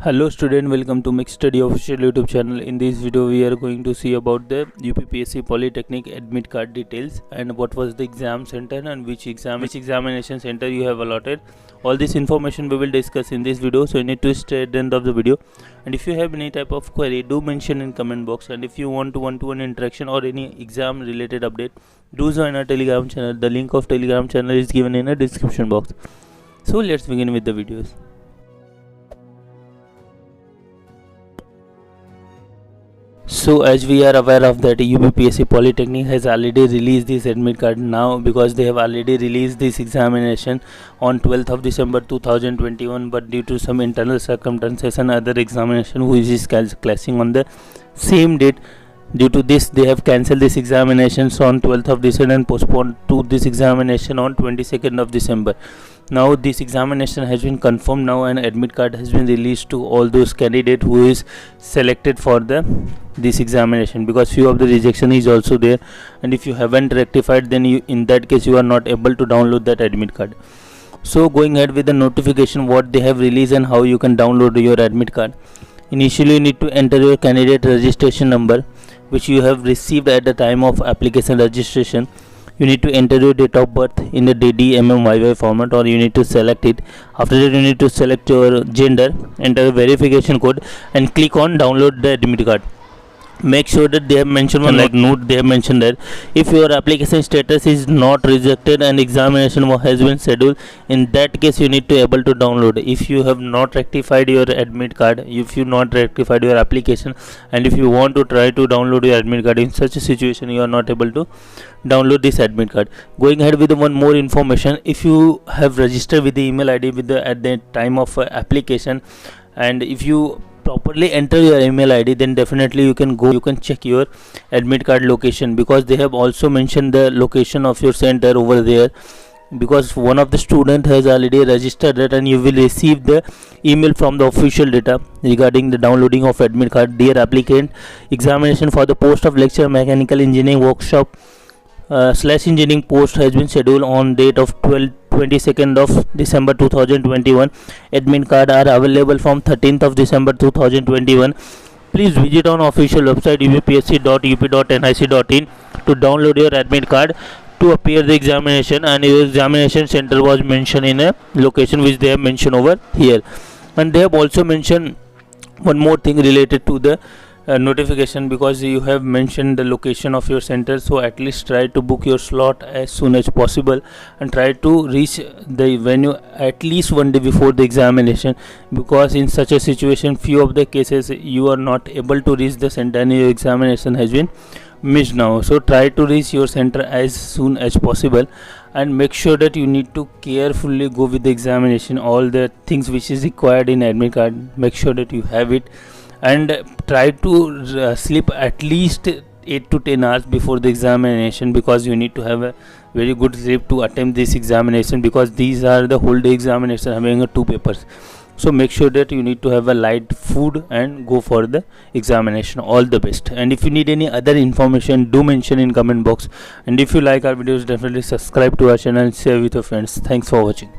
Hello student, welcome to Mix Study official YouTube channel. In this video we are going to see about the UPPSC Polytechnic admit card details and what was the exam center and which examination center you have allotted. All this information we will discuss in this video, so you need to stay at the end of the video. And if you have any type of query, do mention in comment box. And if you want one-to-one interaction or any exam related update, do join our Telegram channel. The link of Telegram channel is given in the description box. So let's begin with the videos. So as we are aware of that, UPPSC Polytechnic has already released this admit card now, because they have already released this examination on 12th of December 2021, but due to some internal circumstances and other examination which is clashing on the same date, due to this they have cancelled this examinations on 12th of December and postponed to this examination on 22nd of December. Now this examination has been confirmed now, and admit card has been released to all those candidates who is selected for this examination, because few of the rejection is also there, and if you haven't rectified, then in that case you are not able to download that admit card. So going ahead with the notification what they have released and how you can download your admit card. Initially you need to enter your candidate registration number which you have received at the time of application registration. You need to enter your date of birth in the DDMMYY format, or you need to select it. After that you need to select your gender, enter a verification code and click on download the admit card. Make sure that they have mentioned one note, they have mentioned that if your application status is not rejected and examination has been scheduled, in that case you need to able to download. If you have not rectified your admit card, if you not rectified your application, and if you want to try to download your admit card, in such a situation you are not able to download this admit card. Going ahead with one more information, if you have registered with the email ID at the time of application, and if you properly enter your email ID, then definitely you can check your admit card location, because they have also mentioned the location of your center over there, because one of the student has already registered it, and you will receive the email from the official data regarding the downloading of admit card. Dear applicant, examination for the post of lecturer mechanical engineering workshop / engineering post has been scheduled on date of 22nd of December 2021. Admit card are available from 13th of December 2021. Please visit on official website uppsc.up.nic.in to download your admit card to appear the examination, and your examination center was mentioned in a location which they have mentioned over here. And they have also mentioned one more thing related to the notification, because you have mentioned the location of your center, so at least try to book your slot as soon as possible and try to reach the venue at least one day before the examination, because in such a situation few of the cases you are not able to reach the center and your examination has been missed now. So try to reach your center as soon as possible, and make sure that you need to carefully go with the examination. All the things which is required in admit card, make sure that you have it, and try to sleep at least 8 to 10 hours before the examination, because you need to have a very good sleep to attempt this examination, because these are the whole day examination having 2 papers. So make sure that you need to have a light food and go for the examination. All the best. And if you need any other information, do mention in comment box. And if you like our videos, definitely subscribe to our channel and share with your friends. Thanks for watching.